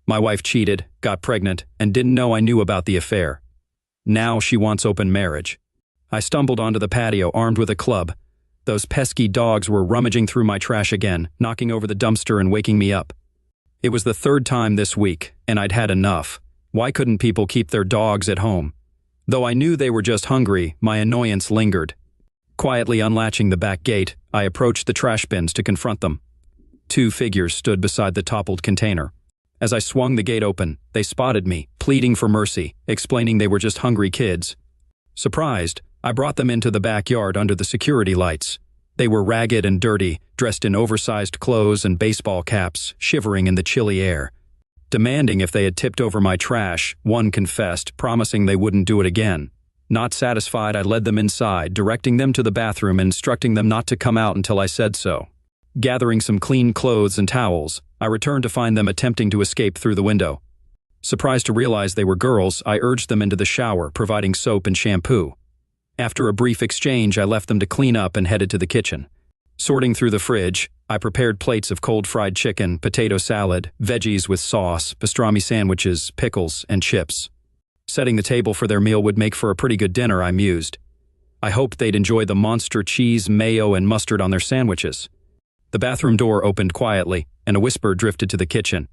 My wife cheated, got pregnant, and didn't know I knew about the affair. Now she wants open marriage. I stumbled onto the patio armed with a club. Those pesky dogs were rummaging through my trash again, knocking over the dumpster and waking me up. It was the third time this week, and I'd had enough. Why couldn't people keep their dogs at home? Though I knew they were just hungry, my annoyance lingered. Quietly unlatching the back gate, I approached the trash bins to confront them. Two figures stood beside the toppled container. As I swung the gate open, they spotted me, pleading for mercy, explaining they were just hungry kids. Surprised, I brought them into the backyard under the security lights. They were ragged and dirty, dressed in oversized clothes and baseball caps, shivering in the chilly air. Demanding if they had tipped over my trash, one confessed, promising they wouldn't do it again. Not satisfied, I led them inside, directing them to the bathroom and instructing them not to come out until I said so. Gathering some clean clothes and towels, I returned to find them attempting to escape through the window. Surprised to realize they were girls, I urged them into the shower, providing soap and shampoo. After a brief exchange, I left them to clean up and headed to the kitchen. Sorting through the fridge, I prepared plates of cold fried chicken, potato salad, veggies with sauce, pastrami sandwiches, pickles, and chips. Setting the table for their meal would make for a pretty good dinner, I mused. I hoped they'd enjoy the monster cheese, mayo, and mustard on their sandwiches. The bathroom door opened quietly, and a whisper drifted to the kitchen.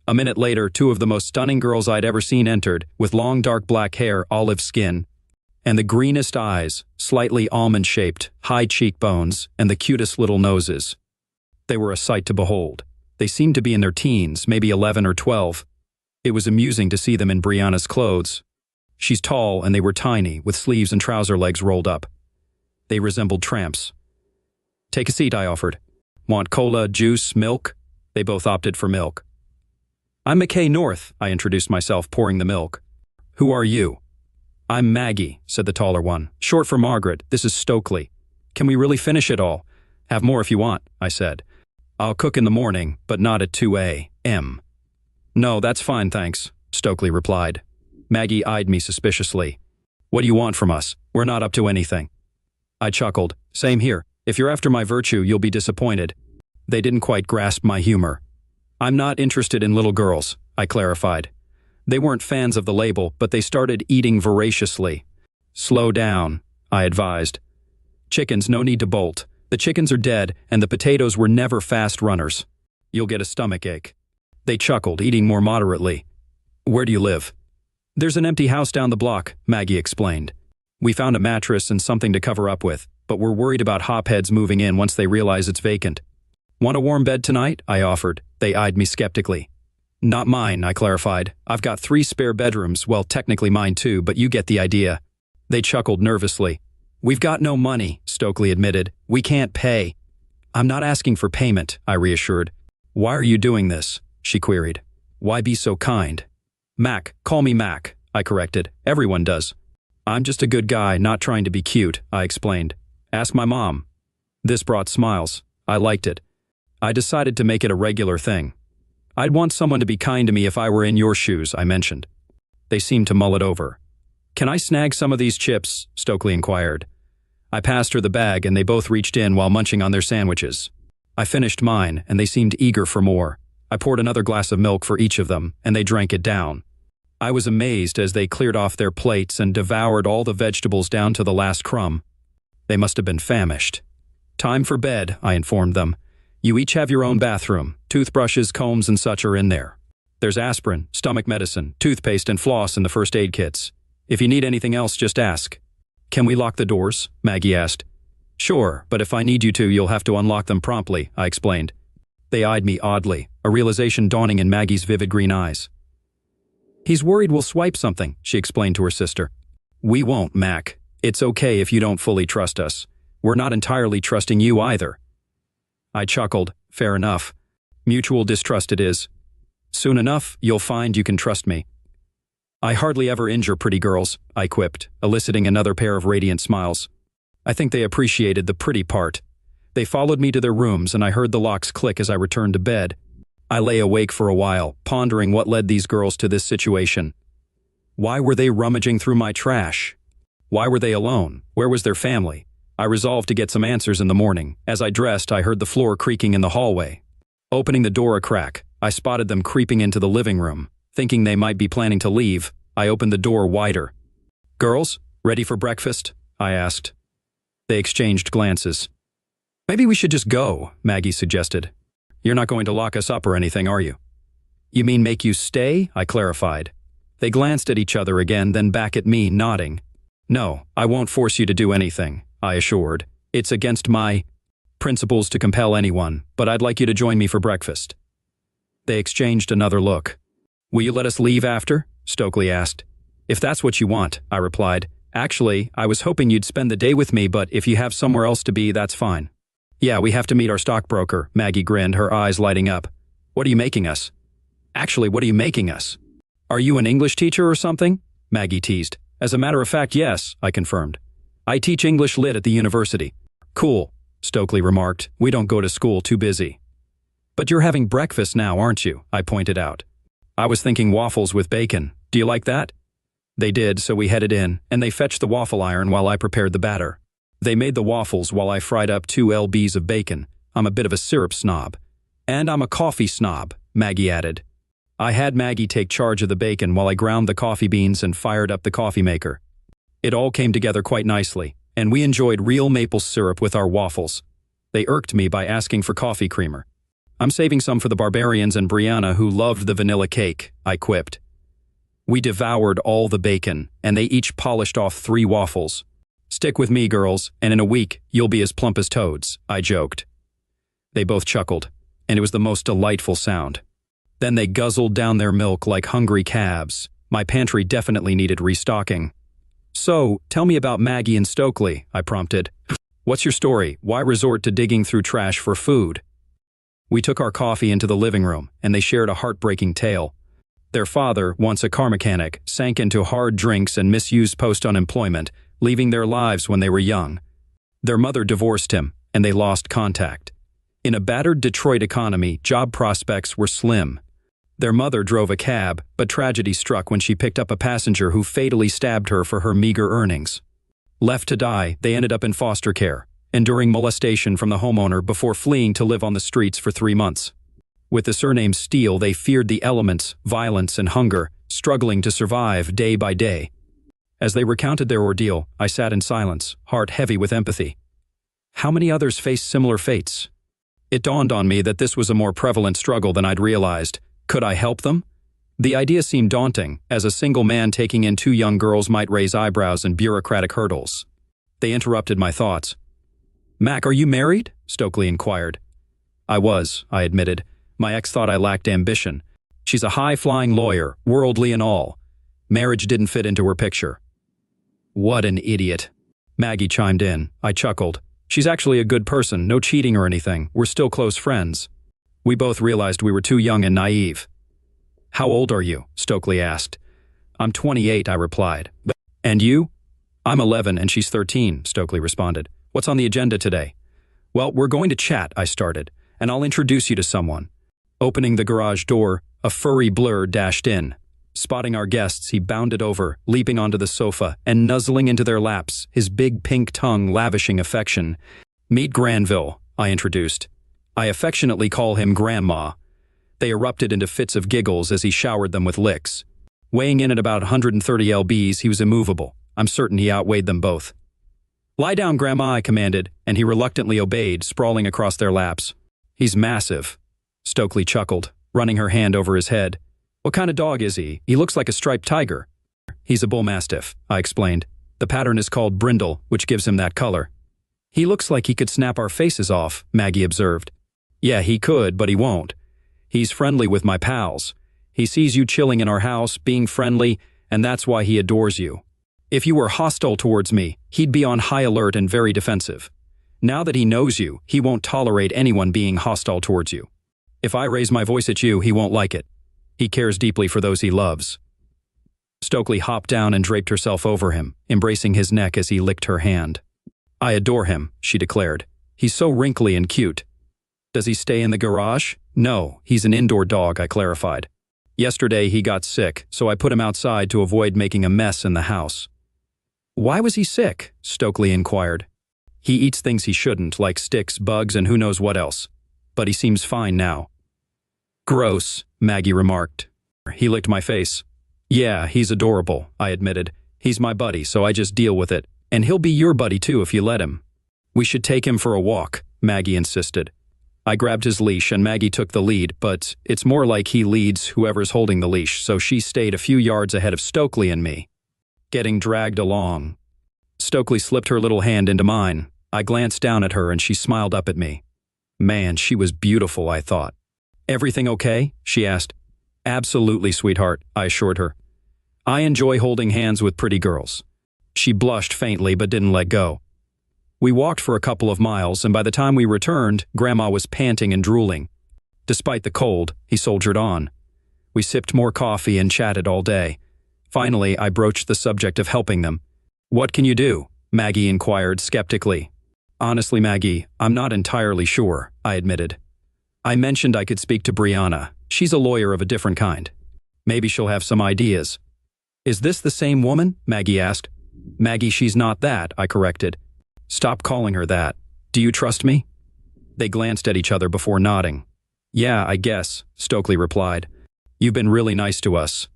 A minute later, two of the most stunning girls I'd ever seen entered, with long dark black hair, olive skin, and the greenest eyes, slightly almond-shaped, high cheekbones, and the cutest little noses. They were a sight to behold. They seemed to be in their teens, maybe 11 or 12. It was amusing to see them in Brianna's clothes. She's tall and they were tiny, with sleeves and trouser legs rolled up. They resembled tramps. "Take a seat," I offered. "Want cola, juice, milk?" They both opted for milk. "I'm McKay North," I introduced myself, pouring the milk. "Who are you?" "I'm Maggie," said the taller one. "Short for Margaret. This is Stokely. Can we really finish it all?" "Have more if you want," I said. "I'll cook in the morning, but not at 2 a.m. "No, that's fine, thanks," Stokely replied. Maggie eyed me suspiciously. "What do you want from us? We're not up to anything." I chuckled. "Same here. If you're after my virtue, you'll be disappointed." They didn't quite grasp my humor. "I'm not interested in little girls," I clarified. They weren't fans of the label, but they started eating voraciously. "Slow down," I advised. "Chickens, no need to bolt. The chickens are dead, and the potatoes were never fast runners. You'll get a stomachache." They chuckled, eating more moderately. "Where do you live?" "There's an empty house down the block," Maggie explained. "We found a mattress and something to cover up with, but we're worried about hopheads moving in once they realize it's vacant." "Want a warm bed tonight?" I offered. They eyed me skeptically. "Not mine," I clarified. "I've got 3 spare bedrooms, well, technically mine too, but you get the idea." They chuckled nervously. "We've got no money," Stokely admitted. "We can't pay." "I'm not asking for payment," I reassured. "Why are you doing this?" she queried. "Why be so kind?" "Mac, call me Mac," I corrected. "Everyone does." "I'm just a good guy, not trying to be cute," I explained. "Ask my mom." This brought smiles. I liked it. I decided to make it a regular thing. "I'd want someone to be kind to me if I were in your shoes," I mentioned. They seemed to mull it over. "Can I snag some of these chips?" Stokely inquired. I passed her the bag and they both reached in while munching on their sandwiches. I finished mine and they seemed eager for more. I poured another glass of milk for each of them and they drank it down. I was amazed as they cleared off their plates and devoured all the vegetables down to the last crumb. They must have been famished. "Time for bed," I informed them. "You each have your own bathroom. Toothbrushes, combs, and such are in there. There's aspirin, stomach medicine, toothpaste, and floss in the first aid kits. If you need anything else, just ask." "Can we lock the doors?" Maggie asked. "Sure, but if I need you to, you'll have to unlock them promptly," I explained. They eyed me oddly, a realization dawning in Maggie's vivid green eyes. "He's worried we'll swipe something," she explained to her sister. "We won't, Mac. It's okay if you don't fully trust us. We're not entirely trusting you either." I chuckled. Fair enough. Mutual distrust it is. "Soon enough, you'll find you can trust me." "I hardly ever injure pretty girls," I quipped, eliciting another pair of radiant smiles. I think they appreciated the pretty part. They followed me to their rooms and I heard the locks click as I returned to bed. I lay awake for a while, pondering what led these girls to this situation. Why were they rummaging through my trash? Why were they alone? Where was their family? I resolved to get some answers in the morning. As I dressed, I heard the floor creaking in the hallway. Opening the door a crack, I spotted them creeping into the living room. Thinking they might be planning to leave, I opened the door wider. "Girls, ready for breakfast?" I asked. They exchanged glances. "Maybe we should just go," Maggie suggested. "You're not going to lock us up or anything, are you?" "You mean make you stay?" I clarified. They glanced at each other again, then back at me, nodding. "No, I won't force you to do anything," I assured. "It's against my principles to compel anyone, but I'd like you to join me for breakfast." They exchanged another look. "Will you let us leave after?" Stokely asked. "If that's what you want," I replied. "Actually, I was hoping you'd spend the day with me, but if you have somewhere else to be, that's fine." "Yeah, we have to meet our stockbroker," Maggie grinned, her eyes lighting up. "What are you making us?" "Actually, what are you making us?" "Are you an English teacher or something?" Maggie teased. "As a matter of fact, yes," I confirmed. "I teach English Lit at the university." "Cool," Stokely remarked. "We don't go to school, too busy." "But you're having breakfast now, aren't you?" I pointed out. "I was thinking waffles with bacon. Do you like that?" They did, so we headed in, and they fetched the waffle iron while I prepared the batter. They made the waffles while I fried up 2 lbs of bacon. I'm a bit of a syrup snob. "And I'm a coffee snob," Maggie added. I had Maggie take charge of the bacon while I ground the coffee beans and fired up the coffee maker. It all came together quite nicely, and we enjoyed real maple syrup with our waffles. They irked me by asking for coffee creamer. "I'm saving some for the barbarians and Brianna, who loved the vanilla cake," I quipped. We devoured all the bacon, and they each polished off 3 waffles. "Stick with me, girls, and in a week, you'll be as plump as toads," I joked. They both chuckled, and it was the most delightful sound. Then they guzzled down their milk like hungry calves. My pantry definitely needed restocking. "So, tell me about Maggie and Stokely," I prompted. "What's your story? Why resort to digging through trash for food?" We took our coffee into the living room, and they shared a heartbreaking tale. Their father, once a car mechanic, sank into hard drinks and misused post-unemployment, leaving their lives when they were young. Their mother divorced him, and they lost contact. In a battered Detroit economy, job prospects were slim. Their mother drove a cab, but tragedy struck when she picked up a passenger who fatally stabbed her for her meager earnings. Left to die, they ended up in foster care, enduring molestation from the homeowner before fleeing to live on the streets for 3 months. With the surname Steele, they feared the elements, violence, and hunger, struggling to survive day by day. As they recounted their ordeal, I sat in silence, heart heavy with empathy. How many others faced similar fates? It dawned on me that this was a more prevalent struggle than I'd realized. Could I help them? The idea seemed daunting, as a single man taking in 2 young girls might raise eyebrows and bureaucratic hurdles. They interrupted my thoughts. "Mac, are you married?" Stokely inquired. "I was," I admitted. "My ex thought I lacked ambition. She's a high-flying lawyer, worldly and all. Marriage didn't fit into her picture." "What an idiot." Maggie chimed in. I chuckled. "She's actually a good person, no cheating or anything. We're still close friends." We both realized we were too young and naive. "How old are you?" Stokely asked. "I'm 28, I replied. "And you?" "I'm 11 and she's 13, Stokely responded. "What's on the agenda today?" "Well, we're going to chat," I started, "and I'll introduce you to someone." Opening the garage door, a furry blur dashed in. Spotting our guests, he bounded over, leaping onto the sofa and nuzzling into their laps, his big pink tongue lavishing affection. "Meet Granville," I introduced. I affectionately call him Grandma. They erupted into fits of giggles as he showered them with licks. Weighing in at about 130 lbs, he was immovable. I'm certain he outweighed them both. "Lie down, Grandma," I commanded, and he reluctantly obeyed, sprawling across their laps. "He's massive." Stokely chuckled, running her hand over his head. "What kind of dog is he? He looks like a striped tiger." "He's a bull mastiff," I explained. "The pattern is called brindle, which gives him that color." "He looks like he could snap our faces off," Maggie observed. "Yeah, he could, but he won't. He's friendly with my pals. He sees you chilling in our house, being friendly, and that's why he adores you. If you were hostile towards me, he'd be on high alert and very defensive. Now that he knows you, he won't tolerate anyone being hostile towards you. If I raise my voice at you, he won't like it. He cares deeply for those he loves." Stokely hopped down and draped herself over him, embracing his neck as he licked her hand. "I adore him," she declared. "He's so wrinkly and cute." "Does he stay in the garage?" "No, he's an indoor dog," I clarified. "Yesterday he got sick, so I put him outside to avoid making a mess in the house." "Why was he sick?" Stokely inquired. "He eats things he shouldn't, like sticks, bugs, and who knows what else. But he seems fine now." Gross, Maggie remarked. He licked my face. Yeah, he's adorable, I admitted. He's my buddy, so I just deal with it. And he'll be your buddy too if you let him. We should take him for a walk, Maggie insisted. I grabbed his leash and Maggie took the lead, but it's more like he leads whoever's holding the leash, so she stayed a few yards ahead of Stokely and me. Getting dragged along. Stokely slipped her little hand into mine. I glanced down at her and she smiled up at me. Man, she was beautiful, I thought. Everything okay? She asked. Absolutely, sweetheart, I assured her. I enjoy holding hands with pretty girls. She blushed faintly but didn't let go. We walked for a couple of miles, and by the time we returned, Grandma was panting and drooling. Despite the cold, he soldiered on. We sipped more coffee and chatted all day. Finally, I broached the subject of helping them. What can you do? Maggie inquired skeptically. Honestly, Maggie, I'm not entirely sure, I admitted. I mentioned I could speak to Brianna. She's a lawyer of a different kind. Maybe she'll have some ideas. Is this the same woman? Maggie asked. Maggie, she's not that, I corrected. Stop calling her that. Do you trust me? They glanced at each other before nodding. Yeah, I guess, Stokely replied. You've been really nice to us.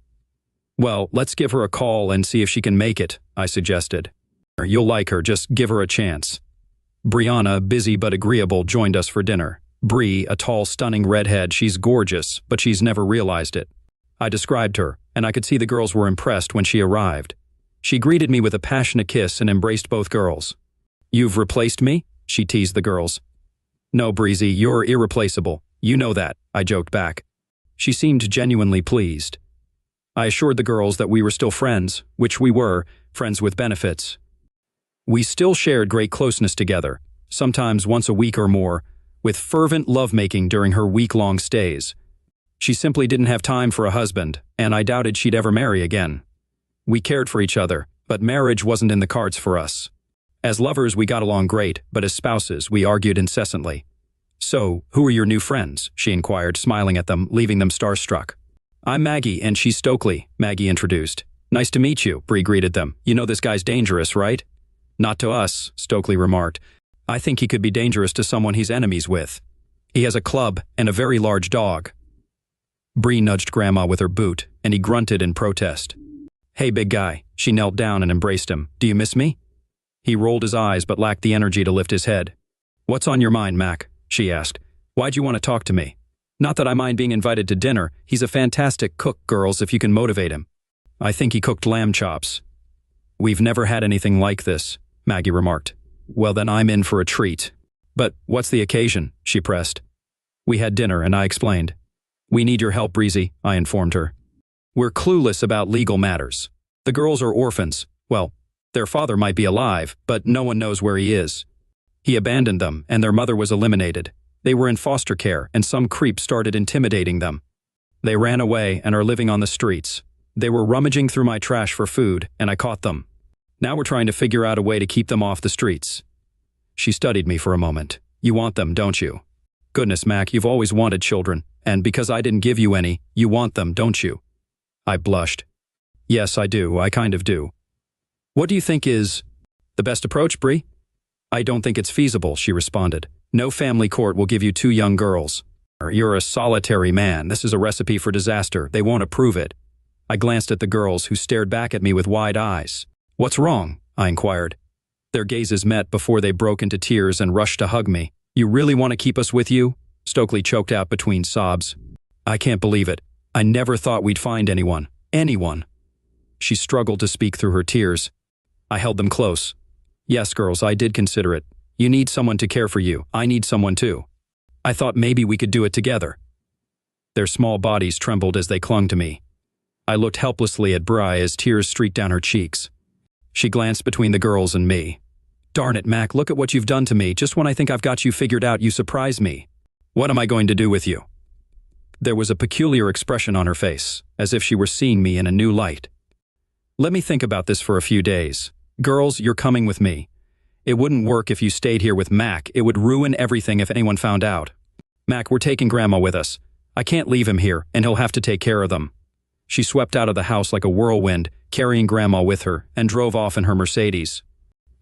Well, let's give her a call and see if she can make it, I suggested. You'll like her, just give her a chance. Brianna, busy but agreeable, joined us for dinner. Bree, a tall, stunning redhead, she's gorgeous, but she's never realized it. I described her, and I could see the girls were impressed when she arrived. She greeted me with a passionate kiss and embraced both girls. You've replaced me? She teased the girls. No, Breezy, you're irreplaceable. You know that, I joked back. She seemed genuinely pleased. I assured the girls that we were still friends, which we were, friends with benefits. We still shared great closeness together, sometimes once a week or more, with fervent lovemaking during her week-long stays. She simply didn't have time for a husband, and I doubted she'd ever marry again. We cared for each other, but marriage wasn't in the cards for us. As lovers, we got along great, but as spouses, we argued incessantly. So, who are your new friends? She inquired, smiling at them, leaving them starstruck. I'm Maggie, and she's Stokely, Maggie introduced. Nice to meet you, Bree greeted them. You know this guy's dangerous, right? Not to us, Stokely remarked. I think he could be dangerous to someone he's enemies with. He has a club and a very large dog. Bree nudged Grandma with her boot, and he grunted in protest. Hey, big guy. She knelt down and embraced him. Do you miss me? He rolled his eyes but lacked the energy to lift his head. What's on your mind, Mac? She asked. Why'd you want to talk to me? Not that I mind being invited to dinner. He's a fantastic cook, girls, if you can motivate him. I think he cooked lamb chops. We've never had anything like this, Maggie remarked. Well, then I'm in for a treat. But what's the occasion? She pressed. We had dinner, and I explained. We need your help, Breezy, I informed her. We're clueless about legal matters. The girls are orphans. Well, their father might be alive, but no one knows where he is. He abandoned them, and their mother was eliminated. They were in foster care, and some creep started intimidating them. They ran away and are living on the streets. They were rummaging through my trash for food, and I caught them. Now we're trying to figure out a way to keep them off the streets. She studied me for a moment. You want them, don't you? Goodness, Mac, you've always wanted children, and because I didn't give you any, you want them, don't you? I blushed. Yes, I do. I kind of do. What do you think is the best approach, Bree? I don't think it's feasible, she responded. No family court will give you 2 young girls. You're a solitary man. This is a recipe for disaster. They won't approve it. I glanced at the girls, who stared back at me with wide eyes. What's wrong? I inquired. Their gazes met before they broke into tears and rushed to hug me. You really want to keep us with you? Stokely choked out between sobs. I can't believe it. I never thought we'd find anyone. Anyone. She struggled to speak through her tears. I held them close. Yes, girls, I did consider it. You need someone to care for you. I need someone too. I thought maybe we could do it together. Their small bodies trembled as they clung to me. I looked helplessly at Bri as tears streaked down her cheeks. She glanced between the girls and me. Darn it, Mac, look at what you've done to me. Just when I think I've got you figured out, you surprise me. What am I going to do with you? There was a peculiar expression on her face, as if she were seeing me in a new light. Let me think about this for a few days. Girls, you're coming with me. It wouldn't work if you stayed here with Mac. It would ruin everything if anyone found out. Mac, we're taking Grandma with us. I can't leave him here, and he'll have to take care of them. She swept out of the house like a whirlwind, carrying Grandma with her, and drove off in her Mercedes.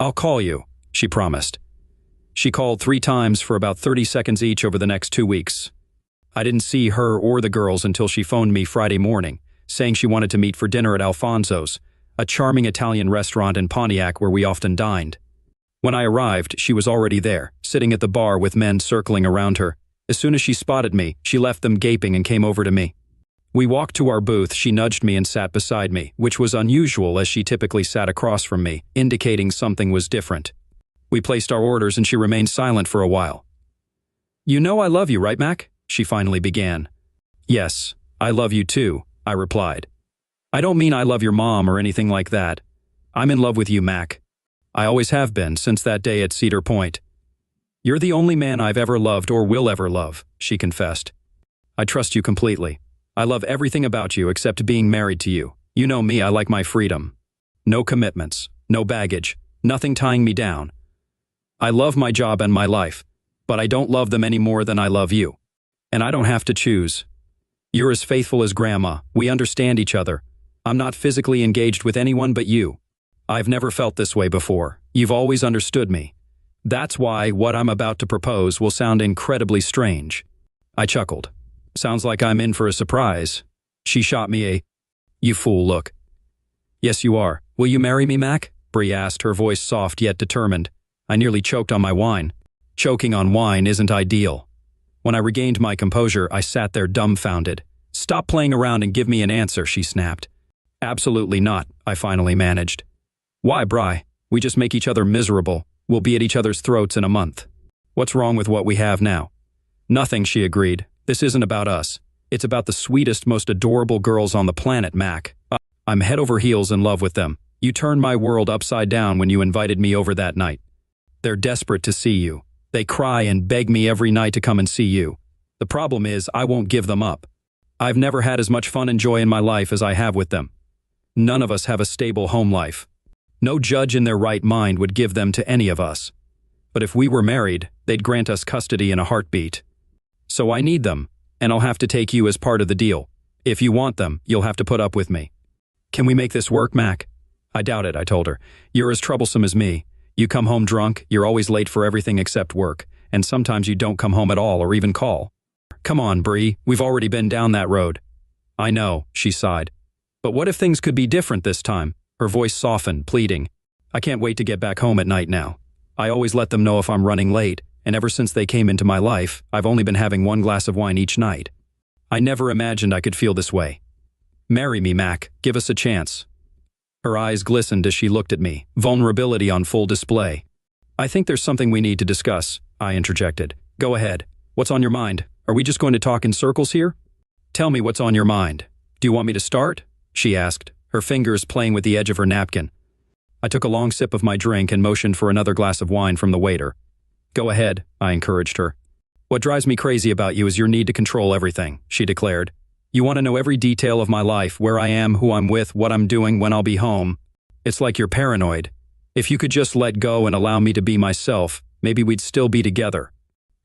I'll call you, she promised. She called 3 times for about 30 seconds each over the next 2 weeks. I didn't see her or the girls until she phoned me Friday morning, saying she wanted to meet for dinner at Alfonso's, a charming Italian restaurant in Pontiac where we often dined. When I arrived, she was already there, sitting at the bar with men circling around her. As soon as she spotted me, she left them gaping and came over to me. We walked to our booth, she nudged me and sat beside me, which was unusual as she typically sat across from me, indicating something was different. We placed our orders and she remained silent for a while. "You know I love you, right, Mac?" she finally began. "Yes, I love you too," I replied. "I don't mean I love your mom or anything like that. I'm in love with you, Mac. I always have been since that day at Cedar Point. You're the only man I've ever loved or will ever love," she confessed. "I trust you completely. I love everything about you except being married to you. You know me, I like my freedom. No commitments, no baggage, nothing tying me down. I love my job and my life, but I don't love them any more than I love you. And I don't have to choose. You're as faithful as Grandma. We understand each other. I'm not physically engaged with anyone but you. I've never felt this way before. You've always understood me. That's why what I'm about to propose will sound incredibly strange." I chuckled. "Sounds like I'm in for a surprise." She shot me a, "You fool" look. "Yes, you are. Will you marry me, Mac?" Bree asked, her voice soft yet determined. I nearly choked on my wine. Choking on wine isn't ideal. When I regained my composure, I sat there dumbfounded. "Stop playing around and give me an answer," she snapped. "Absolutely not," I finally managed. "Why, Bri? We just make each other miserable. We'll be at each other's throats in a month. What's wrong with what we have now?" "Nothing," she agreed. "This isn't about us. It's about the sweetest, most adorable girls on the planet, Mac. I'm head over heels in love with them. You turned my world upside down when you invited me over that night. They're desperate to see you. They cry and beg me every night to come and see you. The problem is, I won't give them up. I've never had as much fun and joy in my life as I have with them. None of us have a stable home life. No judge in their right mind would give them to any of us. But if we were married, they'd grant us custody in a heartbeat. So I need them, and I'll have to take you as part of the deal. If you want them, you'll have to put up with me. Can we make this work, Mac?" "I doubt it," I told her. "You're as troublesome as me. You come home drunk, you're always late for everything except work, and sometimes you don't come home at all or even call. Come on, Bree, we've already been down that road." "I know," she sighed. "But what if things could be different this time?" Her voice softened, pleading. "I can't wait to get back home at night now. I always let them know if I'm running late, and ever since they came into my life, I've only been having one glass of wine each night. I never imagined I could feel this way. Marry me, Mac. Give us a chance." Her eyes glistened as she looked at me, vulnerability on full display. "I think there's something we need to discuss," I interjected. "Go ahead. What's on your mind? Are we just going to talk in circles here?" "Tell me what's on your mind. Do you want me to start?" she asked, her fingers playing with the edge of her napkin. I took a long sip of my drink and motioned for another glass of wine from the waiter. "Go ahead," I encouraged her. "What drives me crazy about you is your need to control everything," she declared. "You want to know every detail of my life, where I am, who I'm with, what I'm doing, when I'll be home. It's like you're paranoid. If you could just let go and allow me to be myself, maybe we'd still be together.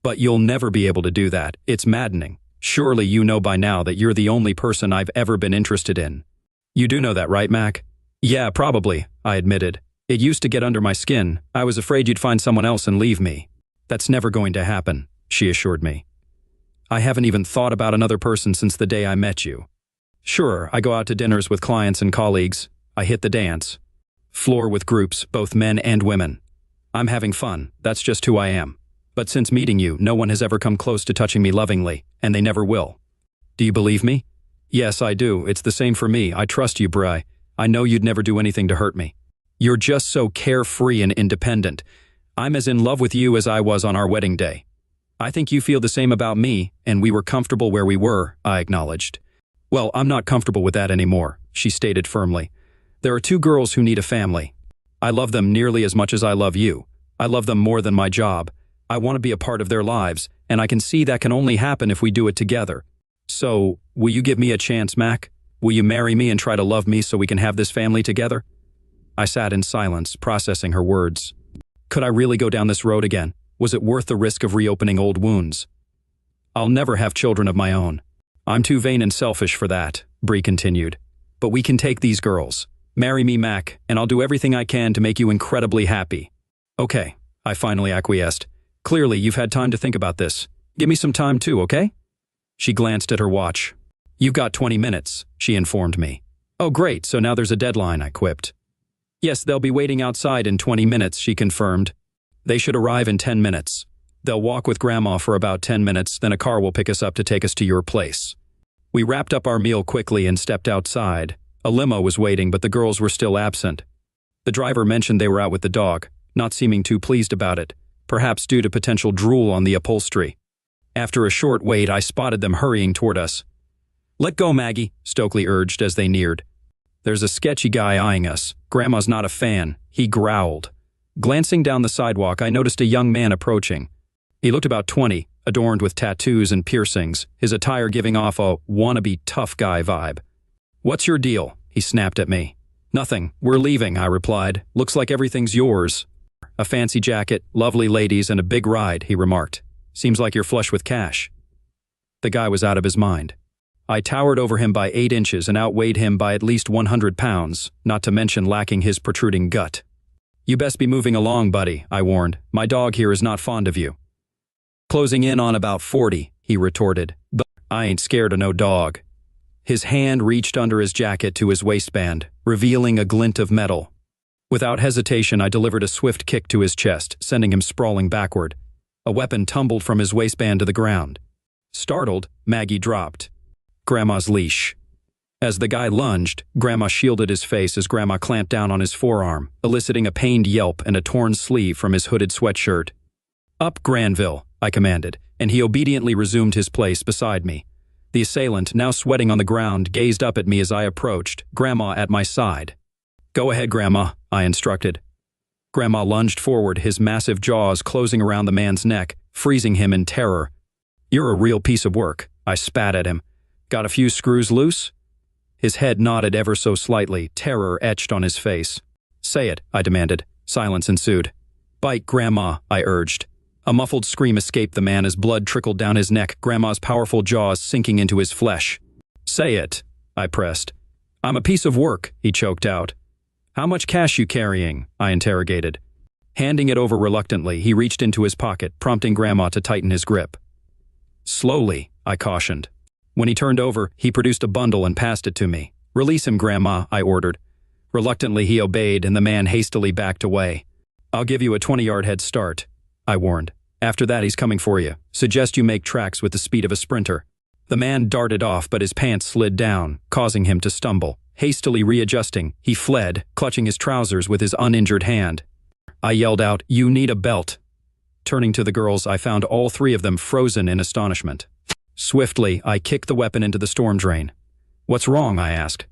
But you'll never be able to do that. It's maddening. Surely you know by now that you're the only person I've ever been interested in. You do know that, right, Mac?" "Yeah, probably," I admitted. "It used to get under my skin. I was afraid you'd find someone else and leave me." "That's never going to happen," she assured me. "I haven't even thought about another person since the day I met you. Sure, I go out to dinners with clients and colleagues. I hit the dance floor with groups, both men and women. I'm having fun. That's just who I am. But since meeting you, no one has ever come close to touching me lovingly, and they never will. Do you believe me?" "Yes, I do. It's the same for me. I trust you, Bri. I know you'd never do anything to hurt me. You're just so carefree and independent. I'm as in love with you as I was on our wedding day. I think you feel the same about me, and we were comfortable where we were," I acknowledged. "Well, I'm not comfortable with that anymore," she stated firmly. "There are two girls who need a family. I love them nearly as much as I love you. I love them more than my job. I want to be a part of their lives, and I can see that can only happen if we do it together. So, will you give me a chance, Mac? Will you marry me and try to love me so we can have this family together?" I sat in silence, processing her words. Could I really go down this road again? Was it worth the risk of reopening old wounds? "I'll never have children of my own. I'm too vain and selfish for that," Bree continued. "But we can take these girls. Marry me, Mac, and I'll do everything I can to make you incredibly happy." "Okay," I finally acquiesced. "Clearly, you've had time to think about this. Give me some time too, okay?" She glanced at her watch. "You've got 20 minutes, she informed me. "Oh great, so now there's a deadline," I quipped. "Yes, they'll be waiting outside in 20 minutes, she confirmed. "They should arrive in 10 minutes. They'll walk with Grandma for about 10 minutes, then a car will pick us up to take us to your place." We wrapped up our meal quickly and stepped outside. A limo was waiting, but the girls were still absent. The driver mentioned they were out with the dog, not seeming too pleased about it, perhaps due to potential drool on the upholstery. After a short wait, I spotted them hurrying toward us. "Let go, Maggie," Stokely urged as they neared. "There's a sketchy guy eyeing us. Grandma's not a fan," he growled. Glancing down the sidewalk, I noticed a young man approaching. He looked about 20, adorned with tattoos and piercings, his attire giving off a wannabe tough guy vibe. "What's your deal?" he snapped at me. "Nothing. We're leaving," I replied. "Looks like everything's yours." "A fancy jacket, lovely ladies, and a big ride," he remarked. "Seems like you're flush with cash." The guy was out of his mind. I towered over him by 8 inches and outweighed him by at least 100 pounds, not to mention lacking his protruding gut. "You best be moving along, buddy," I warned. "My dog here is not fond of you." "Closing in on about 40, he retorted. "But I ain't scared of no dog." His hand reached under his jacket to his waistband, revealing a glint of metal. Without hesitation, I delivered a swift kick to his chest, sending him sprawling backward. A weapon tumbled from his waistband to the ground. Startled, Maggie dropped. Grandma's leash. As the guy lunged, Grandma shielded his face as Grandma clamped down on his forearm, eliciting a pained yelp and a torn sleeve from his hooded sweatshirt. "Up, Granville," I commanded, and he obediently resumed his place beside me. The assailant, now sweating on the ground, gazed up at me as I approached, Grandma at my side. "Go ahead, Grandma," I instructed. Grandma lunged forward, his massive jaws closing around the man's neck, freezing him in terror. "You're a real piece of work," I spat at him. "Got a few screws loose?" His head nodded ever so slightly, terror etched on his face. "Say it," I demanded. Silence ensued. "Bite, Grandma," I urged. A muffled scream escaped the man as blood trickled down his neck, Grandma's powerful jaws sinking into his flesh. "Say it," I pressed. "I'm a piece of work," he choked out. "How much cash you carrying?" I interrogated. Handing it over reluctantly, he reached into his pocket, prompting Grandma to tighten his grip. "Slowly," I cautioned. When he turned over, he produced a bundle and passed it to me. "Release him, Grandma," I ordered. Reluctantly, he obeyed, and the man hastily backed away. "I'll give you a 20-yard head start," I warned. "After that, he's coming for you. Suggest you make tracks with the speed of a sprinter." The man darted off, but his pants slid down, causing him to stumble. Hastily readjusting, he fled, clutching his trousers with his uninjured hand. I yelled out, "You need a belt." Turning to the girls, I found all 3 of them frozen in astonishment. Swiftly, I kicked the weapon into the storm drain. "What's wrong?" I asked.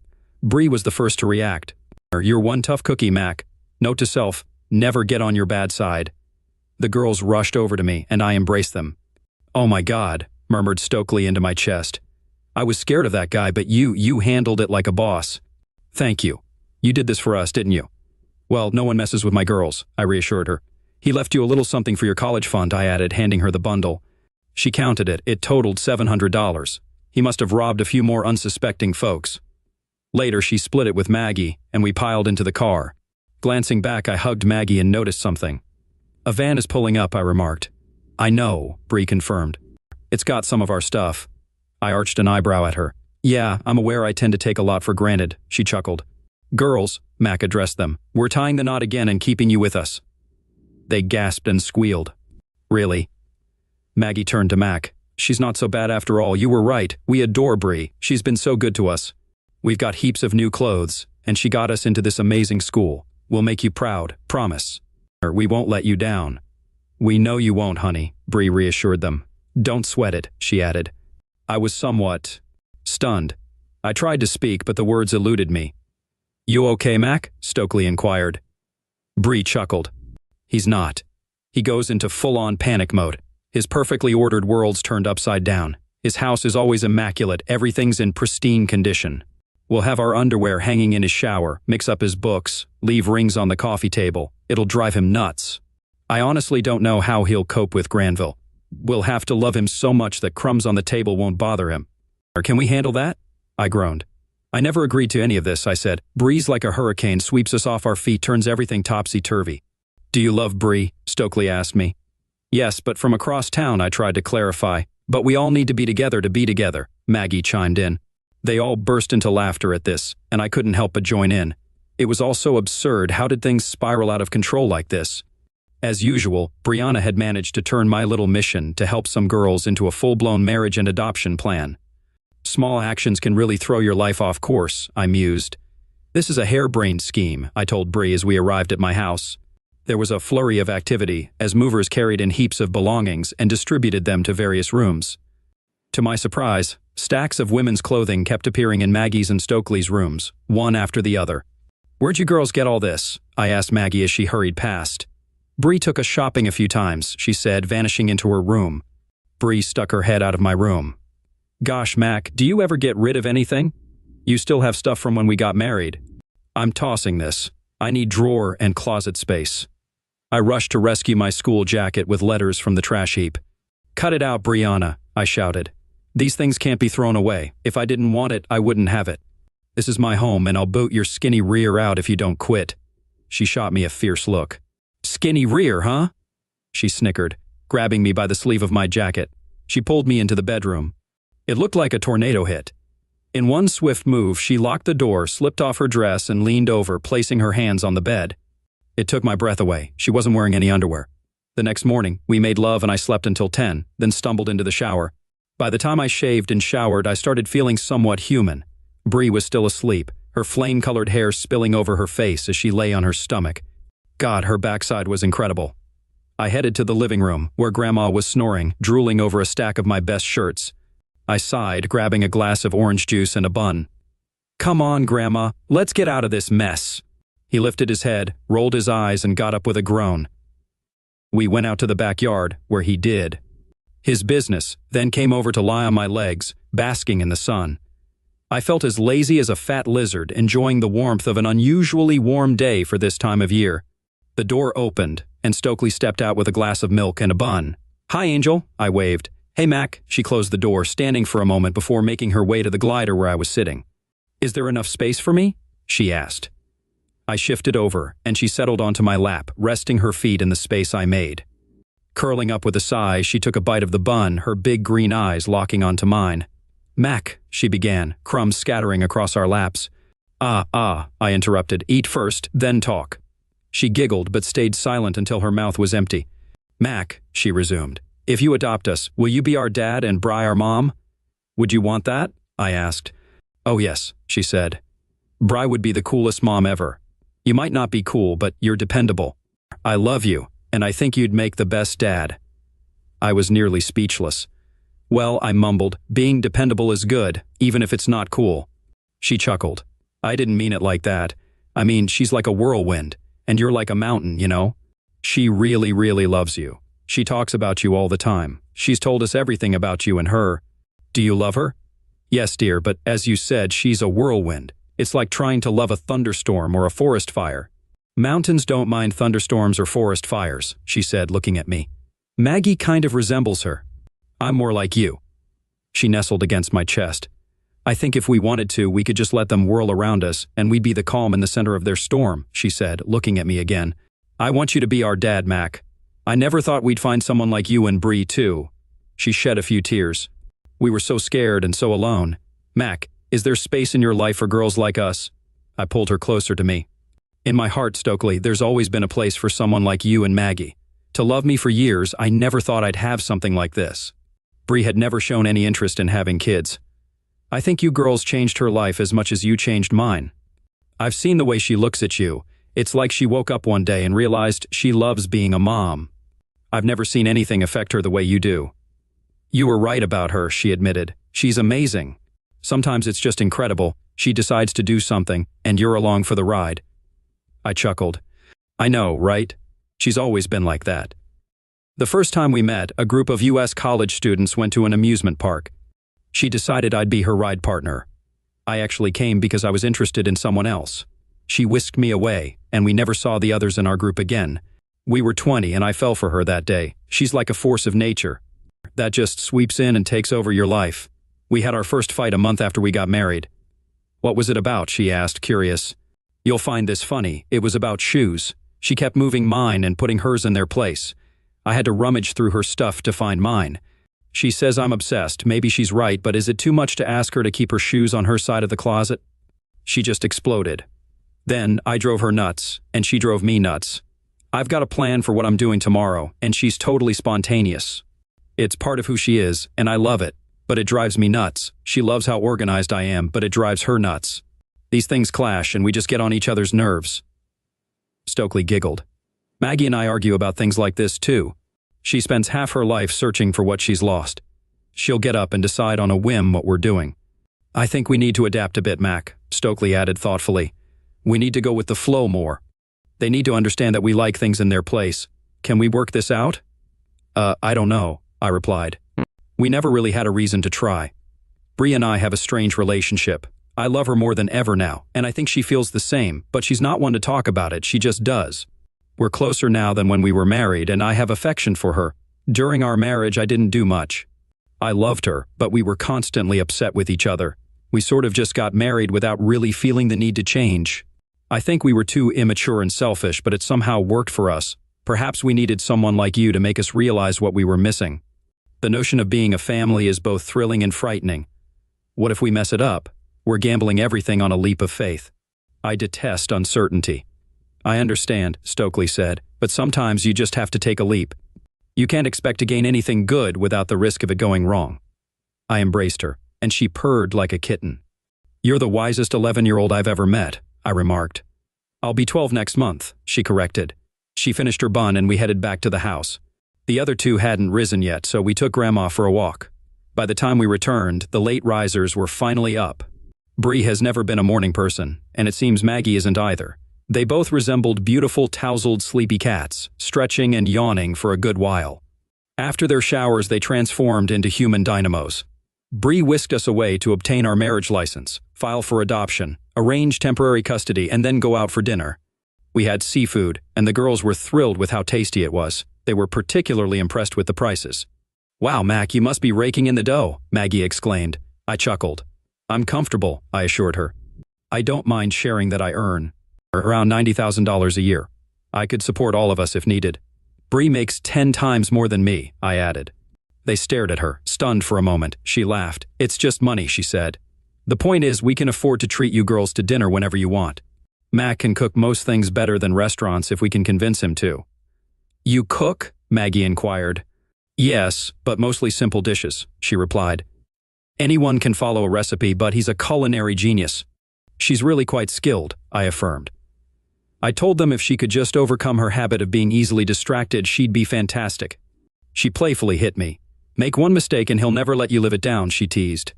Bree was the first to react. "You're one tough cookie, Mac. Note to self, never get on your bad side." The girls rushed over to me, and I embraced them. "Oh my God," murmured Stokely into my chest. "I was scared of that guy, but you handled it like a boss." "Thank you. You did this for us, didn't you?" "Well, no one messes with my girls," I reassured her. "He left you a little something for your college fund," I added, handing her the bundle. She counted it. It totaled $700. He must have robbed a few more unsuspecting folks. Later, she split it with Maggie, and we piled into the car. Glancing back, I hugged Maggie and noticed something. "A van is pulling up," I remarked. "I know," Bree confirmed. "It's got some of our stuff." I arched an eyebrow at her. "Yeah, I'm aware I tend to take a lot for granted," she chuckled. "Girls," Mac addressed them, "we're tying the knot again and keeping you with us." They gasped and squealed. "Really?" Maggie turned to Mac. "She's not so bad after all. You were right. We adore Bree. She's been so good to us. We've got heaps of new clothes, and she got us into this amazing school. We'll make you proud, promise. We won't let you down." "We know you won't, honey," Bree reassured them. "Don't sweat it," she added. I was somewhat stunned. I tried to speak, but the words eluded me. "You okay, Mac?" Stokely inquired. Bree chuckled. "He's not. He goes into full-on panic mode. His perfectly ordered world's turned upside down. His house is always immaculate, everything's in pristine condition. We'll have our underwear hanging in his shower, mix up his books, leave rings on the coffee table. It'll drive him nuts. I honestly don't know how he'll cope with Granville. We'll have to love him so much that crumbs on the table won't bother him." "Or can we handle that?" I groaned. "I never agreed to any of this," I said. "Bree's like a hurricane, sweeps us off our feet, turns everything topsy-turvy." "Do you love Bree?" Stokely asked me. "Yes, but from across town," I tried to clarify. But we all need to be together, Maggie chimed in. They all burst into laughter at this, and I couldn't help but join in. It was all so absurd. How did things spiral out of control like this? As usual, Brianna had managed to turn my little mission to help some girls into a full-blown marriage and adoption plan. Small actions can really throw your life off course, I mused. This is a harebrained scheme, I told Bri as we arrived at my house. There was a flurry of activity as movers carried in heaps of belongings and distributed them to various rooms. To my surprise, stacks of women's clothing kept appearing in Maggie's and Stokely's rooms, one after the other. "Where'd you girls get all this?" I asked Maggie as she hurried past. "Bri took us shopping a few times," she said, vanishing into her room. Bri stuck her head out of my room. "Gosh, Mac, do you ever get rid of anything? You still have stuff from when we got married." "I'm tossing this. I need drawer and closet space." I rushed to rescue my school jacket with letters from the trash heap. "Cut it out, Brianna," I shouted. "These things can't be thrown away. If I didn't want it, I wouldn't have it. This is my home, and I'll boot your skinny rear out if you don't quit." She shot me a fierce look. "Skinny rear, huh?" She snickered, grabbing me by the sleeve of my jacket. She pulled me into the bedroom. It looked like a tornado hit. In one swift move, she locked the door, slipped off her dress, and leaned over, placing her hands on the bed. It took my breath away. She wasn't wearing any underwear. The next morning, we made love and I slept until 10, then stumbled into the shower. By the time I shaved and showered, I started feeling somewhat human. Bri was still asleep, her flame-colored hair spilling over her face as she lay on her stomach. God, her backside was incredible. I headed to the living room, where Grandma was snoring, drooling over a stack of my best shirts. I sighed, grabbing a glass of orange juice and a bun. "Come on, Grandma, let's get out of this mess." He lifted his head, rolled his eyes, and got up with a groan. We went out to the backyard, where he did his business, then came over to lie on my legs, basking in the sun. I felt as lazy as a fat lizard, enjoying the warmth of an unusually warm day for this time of year. The door opened, and Stokely stepped out with a glass of milk and a bun. "Hi, Angel," I waved. "Hey, Mac." She closed the door, standing for a moment before making her way to the glider where I was sitting. "Is there enough space for me?" she asked. I shifted over, and she settled onto my lap, resting her feet in the space I made. Curling up with a sigh, she took a bite of the bun, her big green eyes locking onto mine. "Mac," she began, crumbs scattering across our laps. I interrupted. "Eat first, then talk." She giggled but stayed silent until her mouth was empty. "Mac," she resumed, "if you adopt us, will you be our dad and Bri our mom?" "Would you want that?" I asked. "Oh yes," she said. "Bri would be the coolest mom ever. You might not be cool, but you're dependable. I love you, and I think you'd make the best dad." I was nearly speechless. "Well," I mumbled, "being dependable is good, even if it's not cool." She chuckled. "I didn't mean it like that. I mean, she's like a whirlwind, and you're like a mountain, you know? She really, really loves you. She talks about you all the time. She's told us everything about you and her. Do you love her?" "Yes, dear, but as you said, she's a whirlwind. It's like trying to love a thunderstorm or a forest fire." "Mountains don't mind thunderstorms or forest fires," she said, looking at me. "Maggie kind of resembles her. I'm more like you." She nestled against my chest. "I think if we wanted to, we could just let them whirl around us, and we'd be the calm in the center of their storm," she said, looking at me again. "I want you to be our dad, Mac. I never thought we'd find someone like you and Bri, too." She shed a few tears. "We were so scared and so alone. Mac, is there space in your life for girls like us?" I pulled her closer to me. "In my heart, Stokely, there's always been a place for someone like you and Maggie. To love me for years, I never thought I'd have something like this." Bri had never shown any interest in having kids. "I think you girls changed her life as much as you changed mine. I've seen the way she looks at you. It's like she woke up one day and realized she loves being a mom. I've never seen anything affect her the way you do." "You were right about her," she admitted. "She's amazing. Sometimes it's just incredible. She decides to do something, and you're along for the ride." I chuckled. "I know, right? She's always been like that." The first time we met, a group of U.S. college students went to an amusement park. She decided I'd be her ride partner. I actually came because I was interested in someone else. She whisked me away, and we never saw the others in our group again. We were 20, and I fell for her that day. She's like a force of nature that just sweeps in and takes over your life. We had our first fight a month after we got married. "What was it about?" she asked, curious. "You'll find this funny. It was about shoes. She kept moving mine and putting hers in their place. I had to rummage through her stuff to find mine. She says I'm obsessed. Maybe she's right, but is it too much to ask her to keep her shoes on her side of the closet? She just exploded. Then I drove her nuts, and she drove me nuts. I've got a plan for what I'm doing tomorrow, and she's totally spontaneous. It's part of who she is, and I love it, but it drives me nuts. She loves how organized I am, but it drives her nuts. These things clash, and we just get on each other's nerves. Stokely giggled. Maggie and I argue about things like this, too. She spends half her life searching for what she's lost. She'll get up and decide on a whim what we're doing. I think we need to adapt a bit, Mac, Stokely added thoughtfully. We need to go with the flow more. They need to understand that we like things in their place. Can we work this out? I don't know, I replied. We never really had a reason to try. Bree and I have a strange relationship. I love her more than ever now, and I think she feels the same, but she's not one to talk about it, she just does. We're closer now than when we were married, and I have affection for her. During our marriage, I didn't do much. I loved her, but we were constantly upset with each other. We sort of just got married without really feeling the need to change. I think we were too immature and selfish, but it somehow worked for us. Perhaps we needed someone like you to make us realize what we were missing. The notion of being a family is both thrilling and frightening. What if we mess it up? We're gambling everything on a leap of faith. I detest uncertainty. I understand, Stokely said, but sometimes you just have to take a leap. You can't expect to gain anything good without the risk of it going wrong. I embraced her, and she purred like a kitten. You're the wisest 11-year-old I've ever met, I remarked. I'll be 12 next month, she corrected. She finished her bun and we headed back to the house. The other two hadn't risen yet, so we took Grandma for a walk. By the time we returned, the late risers were finally up. Bree has never been a morning person, and it seems Maggie isn't either. They both resembled beautiful, tousled, sleepy cats, stretching and yawning for a good while. After their showers, they transformed into human dynamos. Bree whisked us away to obtain our marriage license, file for adoption, arrange temporary custody, and then go out for dinner. We had seafood, and the girls were thrilled with how tasty it was. They were particularly impressed with the prices. Wow, Mac, you must be raking in the dough, Maggie exclaimed. I chuckled. I'm comfortable, I assured her. I don't mind sharing that I earn around $90,000 a year. I could support all of us if needed. Bree makes 10 times more than me, I added. They stared at her, stunned for a moment. She laughed. It's just money, she said. The point is, we can afford to treat you girls to dinner whenever you want. Mac can cook most things better than restaurants if we can convince him to. You cook? Maggie inquired. Yes, but mostly simple dishes, she replied. Anyone can follow a recipe, but he's a culinary genius. She's really quite skilled, I affirmed. I told them if she could just overcome her habit of being easily distracted, she'd be fantastic. She playfully hit me. Make one mistake and he'll never let you live it down, she teased.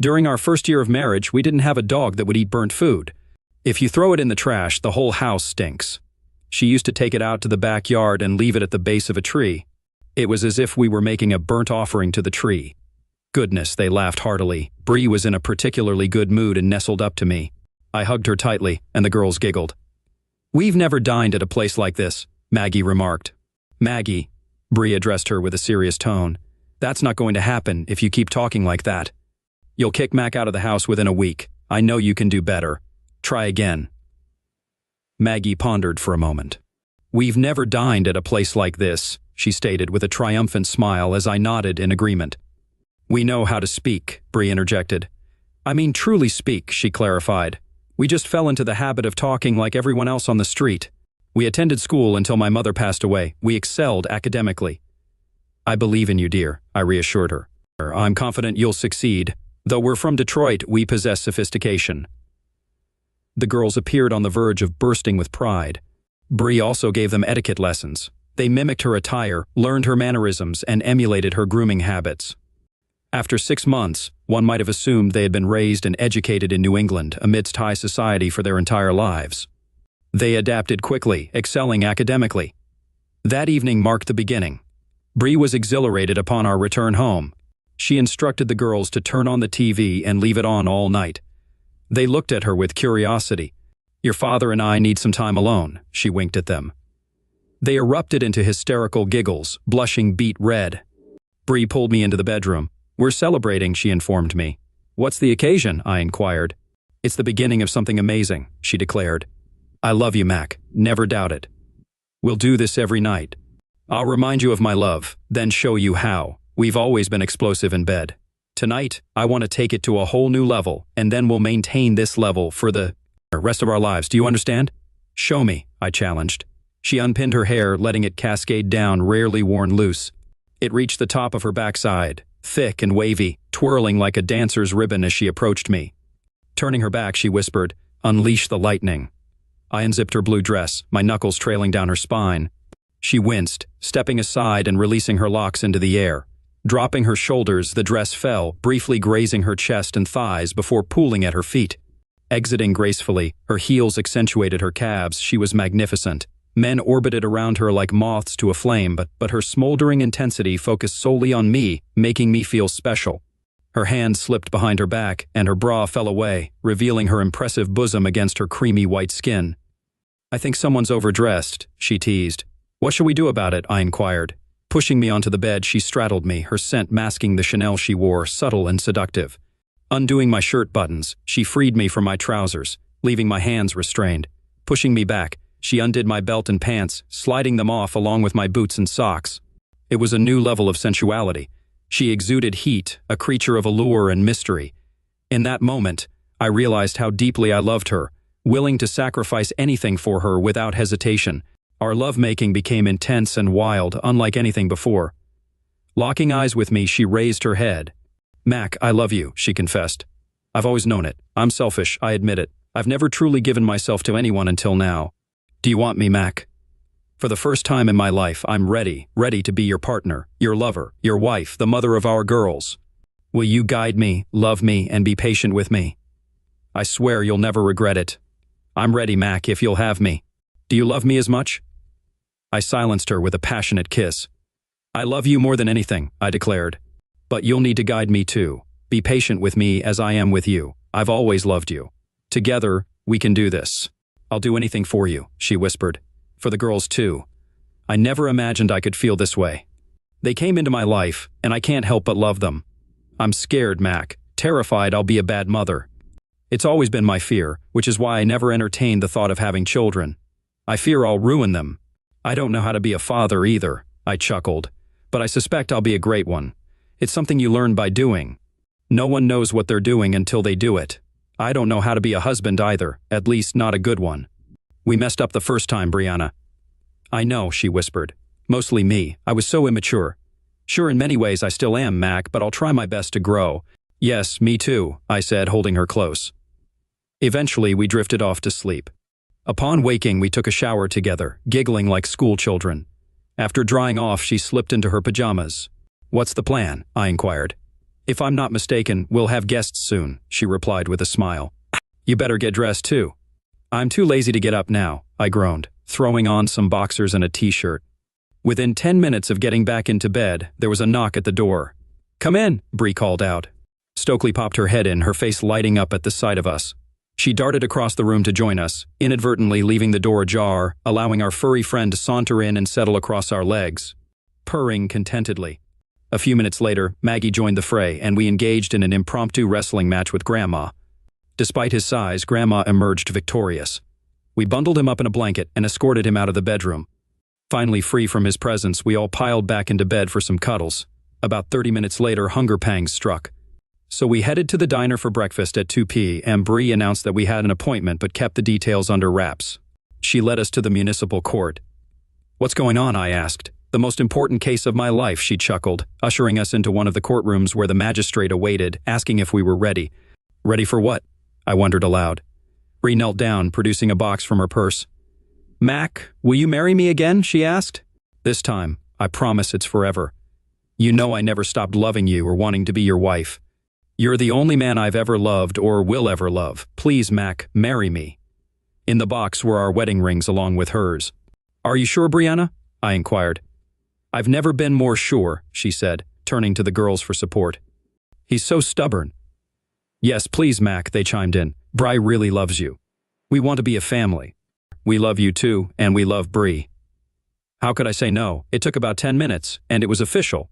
During our first year of marriage, we didn't have a dog that would eat burnt food. If you throw it in the trash, the whole house stinks. She used to take it out to the backyard and leave it at the base of a tree. It was as if we were making a burnt offering to the tree. Goodness, they laughed heartily. Bree was in a particularly good mood and nestled up to me. I hugged her tightly, and the girls giggled. We've never dined at a place like this, Maggie remarked. Maggie, Bree addressed her with a serious tone. That's not going to happen if you keep talking like that. You'll kick Mac out of the house within a week. I know you can do better. Try again. Maggie pondered for a moment. We've never dined at a place like this, she stated with a triumphant smile as I nodded in agreement. We know how to speak, Bree interjected. I mean truly speak, she clarified. We just fell into the habit of talking like everyone else on the street. We attended school until my mother passed away. We excelled academically. I believe in you, dear, I reassured her. I'm confident you'll succeed. Though we're from Detroit, we possess sophistication. The girls appeared on the verge of bursting with pride. Bree also gave them etiquette lessons. They mimicked her attire, learned her mannerisms, and emulated her grooming habits. After 6 months, one might have assumed they had been raised and educated in New England amidst high society for their entire lives. They adapted quickly, excelling academically. That evening marked the beginning. Bree was exhilarated upon our return home. She instructed the girls to turn on the TV and leave it on all night. They looked at her with curiosity. Your father and I need some time alone, she winked at them. They erupted into hysterical giggles, blushing beet red. Bree pulled me into the bedroom. We're celebrating, she informed me. What's the occasion? I inquired. It's the beginning of something amazing, she declared. I love you, Mac. Never doubt it. We'll do this every night. I'll remind you of my love, then show you how. We've always been explosive in bed. Tonight, I want to take it to a whole new level, and then we'll maintain this level for the rest of our lives. Do you understand? Show me, I challenged. She unpinned her hair, letting it cascade down, rarely worn loose. It reached the top of her backside, thick and wavy, twirling like a dancer's ribbon as she approached me. Turning her back, she whispered, "Unleash the lightning." I unzipped her blue dress, my knuckles trailing down her spine. She winced, stepping aside and releasing her locks into the air. Dropping her shoulders, the dress fell, briefly grazing her chest and thighs before pooling at her feet. Exiting gracefully, her heels accentuated her calves. She was magnificent. Men orbited around her like moths to a flame, but her smoldering intensity focused solely on me, making me feel special. Her hand slipped behind her back, and her bra fell away, revealing her impressive bosom against her creamy white skin. "I think someone's overdressed," she teased. "What shall we do about it?" I inquired. Pushing me onto the bed, she straddled me, her scent masking the Chanel she wore, subtle and seductive. Undoing my shirt buttons, she freed me from my trousers, leaving my hands restrained. Pushing me back, she undid my belt and pants, sliding them off along with my boots and socks. It was a new level of sensuality. She exuded heat, a creature of allure and mystery. In that moment, I realized how deeply I loved her, willing to sacrifice anything for her without hesitation. Our lovemaking became intense and wild, unlike anything before. Locking eyes with me, she raised her head. "Mac, I love you," she confessed. "I've always known it. I'm selfish, I admit it. I've never truly given myself to anyone until now. Do you want me, Mac? For the first time in my life, I'm ready to be your partner, your lover, your wife, the mother of our girls. Will you guide me, love me, and be patient with me? I swear you'll never regret it. I'm ready, Mac, if you'll have me. Do you love me as much?" I silenced her with a passionate kiss. "I love you more than anything," I declared. "But you'll need to guide me too. Be patient with me as I am with you. I've always loved you. Together, we can do this. I'll do anything for you," she whispered. "For the girls too. I never imagined I could feel this way. They came into my life, and I can't help but love them. I'm scared, Mac, terrified I'll be a bad mother. It's always been my fear, which is why I never entertained the thought of having children. I fear I'll ruin them. I don't know how to be a father either," I chuckled, "but I suspect I'll be a great one. It's something you learn by doing. No one knows what they're doing until they do it. I don't know how to be a husband either, at least not a good one. We messed up the first time, Brianna." "I know," she whispered. "Mostly me. I was so immature. Sure, in many ways I still am, Mac, but I'll try my best to grow." "Yes, me too," I said, holding her close. Eventually, we drifted off to sleep. Upon waking, we took a shower together, giggling like school children. After drying off, she slipped into her pajamas. "What's the plan?" I inquired. "If I'm not mistaken, we'll have guests soon," she replied with a smile. "You better get dressed too." "I'm too lazy to get up now," I groaned, throwing on some boxers and a t-shirt. Within 10 minutes of getting back into bed, there was a knock at the door. "Come in," Bree called out. Stokely popped her head in, her face lighting up at the sight of us. She darted across the room to join us, inadvertently leaving the door ajar, allowing our furry friend to saunter in and settle across our legs, purring contentedly. A few minutes later, Maggie joined the fray, and we engaged in an impromptu wrestling match with Grandma. Despite his size, Grandma emerged victorious. We bundled him up in a blanket and escorted him out of the bedroom. Finally free from his presence, we all piled back into bed for some cuddles. About 30 minutes later, hunger pangs struck. So we headed to the diner for breakfast at 2 p.m. Bree announced that we had an appointment but kept the details under wraps. She led us to the municipal court. "What's going on?" I asked. "The most important case of my life," she chuckled, ushering us into one of the courtrooms where the magistrate awaited, asking if we were ready. "Ready for what?" I wondered aloud. Bree knelt down, producing a box from her purse. "Mac, will you marry me again?" she asked. "This time, I promise it's forever. You know I never stopped loving you or wanting to be your wife. You're the only man I've ever loved or will ever love. Please, Mac, marry me." In the box were our wedding rings along with hers. "Are you sure, Brianna?" I inquired. "I've never been more sure," she said, turning to the girls for support. "He's so stubborn." "Yes, please, Mac," they chimed in. "Bri really loves you. We want to be a family." "We love you too, and we love Bree." How could I say no? It took about 10 minutes, and it was official.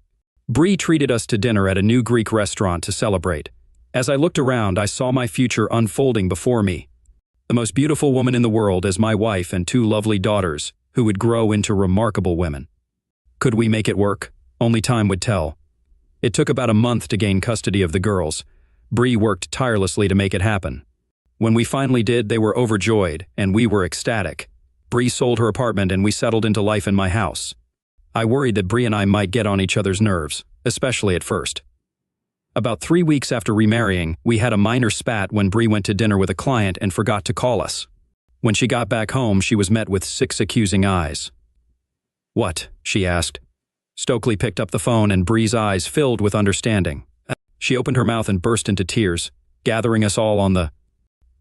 Bree treated us to dinner at a new Greek restaurant to celebrate. As I looked around, I saw my future unfolding before me. The most beautiful woman in the world as my wife and 2 lovely daughters, who would grow into remarkable women. Could we make it work? Only time would tell. It took about a month to gain custody of the girls. Bree worked tirelessly to make it happen. When we finally did, they were overjoyed, and we were ecstatic. Bree sold her apartment and we settled into life in my house. I worried that Bree and I might get on each other's nerves, especially at first. About 3 weeks after remarrying, we had a minor spat when Bree went to dinner with a client and forgot to call us. When she got back home, she was met with 6 accusing eyes. "What?" she asked. Stokely picked up the phone and Bree's eyes filled with understanding. She opened her mouth and burst into tears, gathering us all on the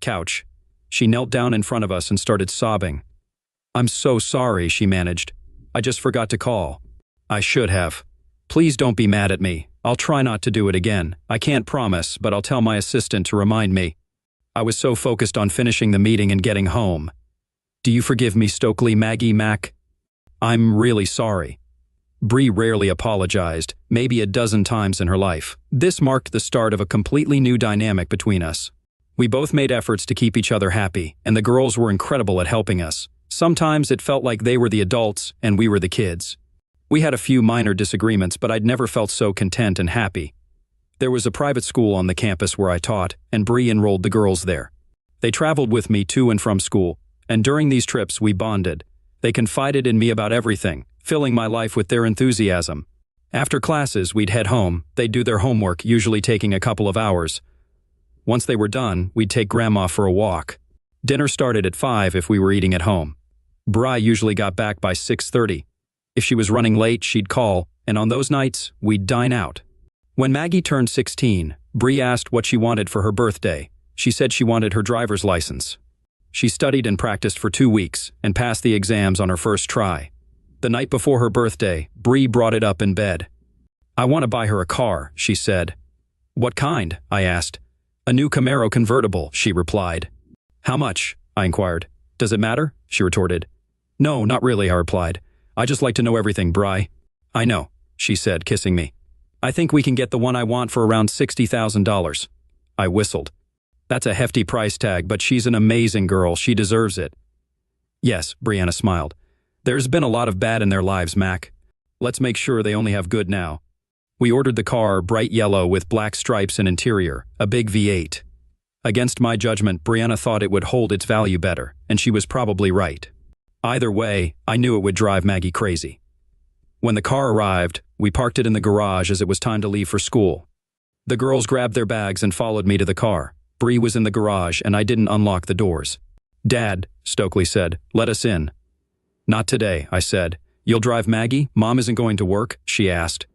couch. She knelt down in front of us and started sobbing. "I'm so sorry," she managed. "I just forgot to call. I should have. Please don't be mad at me. I'll try not to do it again. I can't promise, but I'll tell my assistant to remind me. I was so focused on finishing the meeting and getting home. Do you forgive me, Stokely, Maggie, Mac? I'm really sorry." Bree rarely apologized, maybe a dozen times in her life. This marked the start of a completely new dynamic between us. We both made efforts to keep each other happy, and the girls were incredible at helping us. Sometimes it felt like they were the adults and we were the kids. We had a few minor disagreements, but I'd never felt so content and happy. There was a private school on the campus where I taught, and Bree enrolled the girls there. They traveled with me to and from school, and during these trips we bonded. They confided in me about everything, filling my life with their enthusiasm. After classes, we'd head home. They'd do their homework, usually taking a couple of hours. Once they were done, we'd take Grandma for a walk. Dinner started at 5 if we were eating at home. Bree usually got back by 6:30. If she was running late, she'd call, and on those nights, we'd dine out. When Maggie turned 16, Bree asked what she wanted for her birthday. She said she wanted her driver's license. She studied and practiced for 2 weeks and passed the exams on her first try. The night before her birthday, Bree brought it up in bed. "I want to buy her a car," she said. "What kind?" I asked. "A new Camaro convertible," she replied. "How much?" I inquired. "Does it matter?" she retorted. "No, not really," I replied. "I just like to know everything, Bree." "I know," she said, kissing me. "I think we can get the one I want for around $60,000. I whistled. "That's a hefty price tag, but she's an amazing girl. She deserves it." "Yes," Brianna smiled. "There's been a lot of bad in their lives, Mac. Let's make sure they only have good now." We ordered the car, bright yellow with black stripes and interior, a big V8. Against my judgment, Brianna thought it would hold its value better, and she was probably right. Either way, I knew it would drive Maggie crazy. When the car arrived, we parked it in the garage as it was time to leave for school. The girls grabbed their bags and followed me to the car. Bree was in the garage, and I didn't unlock the doors. "Dad," Stokely said, "let us in." "Not today," I said. "You'll drive Maggie? Mom isn't going to work?" she asked.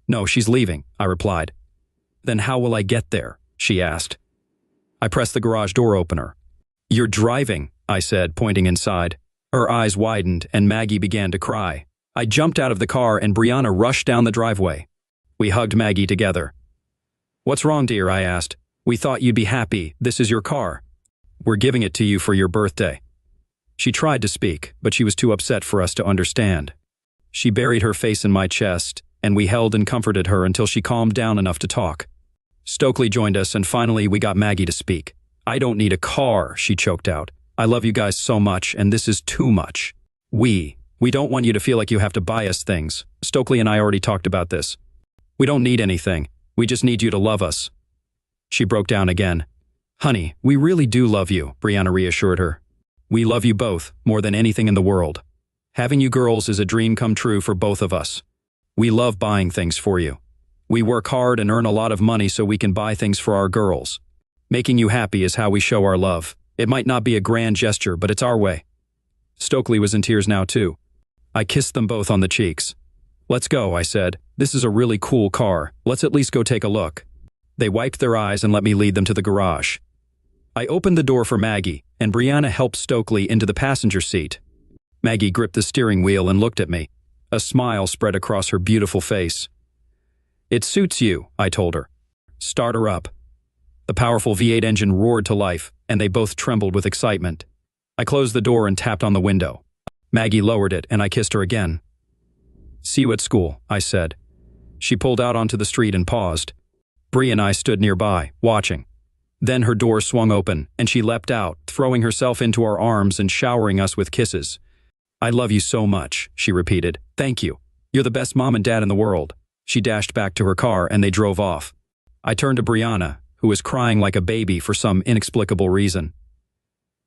"No, she's leaving," I replied. "Then how will I get there?" she asked. I pressed the garage door opener. "You're driving," I said, pointing inside. Her eyes widened, and Maggie began to cry. I jumped out of the car, and Brianna rushed down the driveway. We hugged Maggie together. "What's wrong, dear?" I asked. "We thought you'd be happy. This is your car. We're giving it to you for your birthday." She tried to speak, but she was too upset for us to understand. She buried her face in my chest, and we held and comforted her until she calmed down enough to talk. Stokely joined us, and finally we got Maggie to speak. "I don't need a car," she choked out. "I love you guys so much, and this is too much. We don't want you to feel like you have to buy us things. Stokely and I already talked about this. We don't need anything. We just need you to love us." She broke down again. "Honey, we really do love you," Brianna reassured her. "We love you both, more than anything in the world. Having you girls is a dream come true for both of us. We love buying things for you. We work hard and earn a lot of money so we can buy things for our girls. Making you happy is how we show our love. It might not be a grand gesture, but it's our way." Stokely was in tears now too. I kissed them both on the cheeks. "Let's go," I said. "This is a really cool car. Let's at least go take a look." They wiped their eyes and let me lead them to the garage. I opened the door for Maggie, and Brianna helped Stokely into the passenger seat. Maggie gripped the steering wheel and looked at me. A smile spread across her beautiful face. "It suits you," I told her. "Start her up." The powerful V8 engine roared to life, and they both trembled with excitement. I closed the door and tapped on the window. Maggie lowered it, and I kissed her again. "See you at school," I said. She pulled out onto the street and paused. Bree and I stood nearby, watching. Then her door swung open, and she leapt out, throwing herself into our arms and showering us with kisses. "I love you so much," she repeated. "Thank you. You're the best mom and dad in the world." She dashed back to her car and they drove off. I turned to Brianna, who was crying like a baby for some inexplicable reason.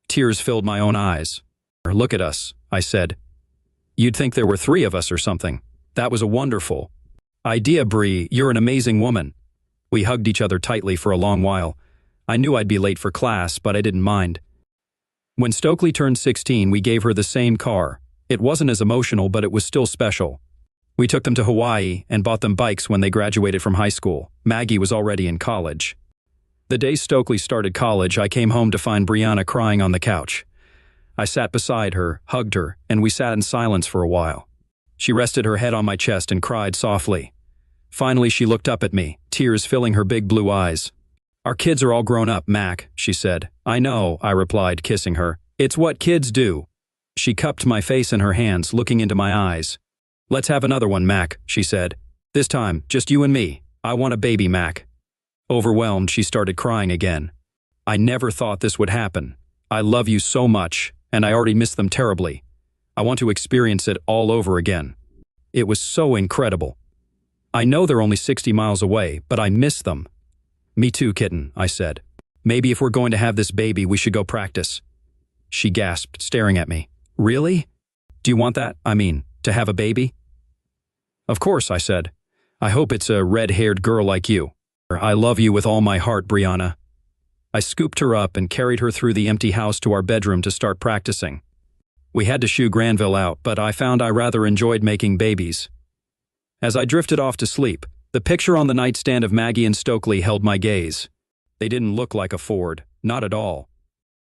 Tears filled my own eyes. "Look at us," I said. "You'd think there were 3 of us or something. That was a wonderful idea, Bri. You're an amazing woman." We hugged each other tightly for a long while. I knew I'd be late for class, but I didn't mind. When Stokely turned 16, we gave her the same car. It wasn't as emotional, but it was still special. We took them to Hawaii and bought them bikes when they graduated from high school. Maggie was already in college. The day Stokely started college, I came home to find Brianna crying on the couch. I sat beside her, hugged her, and we sat in silence for a while. She rested her head on my chest and cried softly. Finally, she looked up at me, tears filling her big blue eyes. "Our kids are all grown up, Mac," she said. "I know," I replied, kissing her. "It's what kids do." She cupped my face in her hands, looking into my eyes. "Let's have another one, Mac," she said. "This time, just you and me. I want a baby, Mac." Overwhelmed, she started crying again. "I never thought this would happen. I love you so much, and I already miss them terribly. I want to experience it all over again. It was so incredible. I know they're only 60 miles away, but I miss them." "Me too, kitten," I said. "Maybe if we're going to have this baby, we should go practice." She gasped, staring at me. "Really? Do you want that? I mean, to have a baby?" "Of course," I said. "I hope it's a red-haired girl like you." "I love you with all my heart, Brianna." I scooped her up and carried her through the empty house to our bedroom to start practicing. We had to shoo Granville out, but I found I rather enjoyed making babies. As I drifted off to sleep, the picture on the nightstand of Maggie and Stokely held my gaze. They didn't look like a Ford, not at all.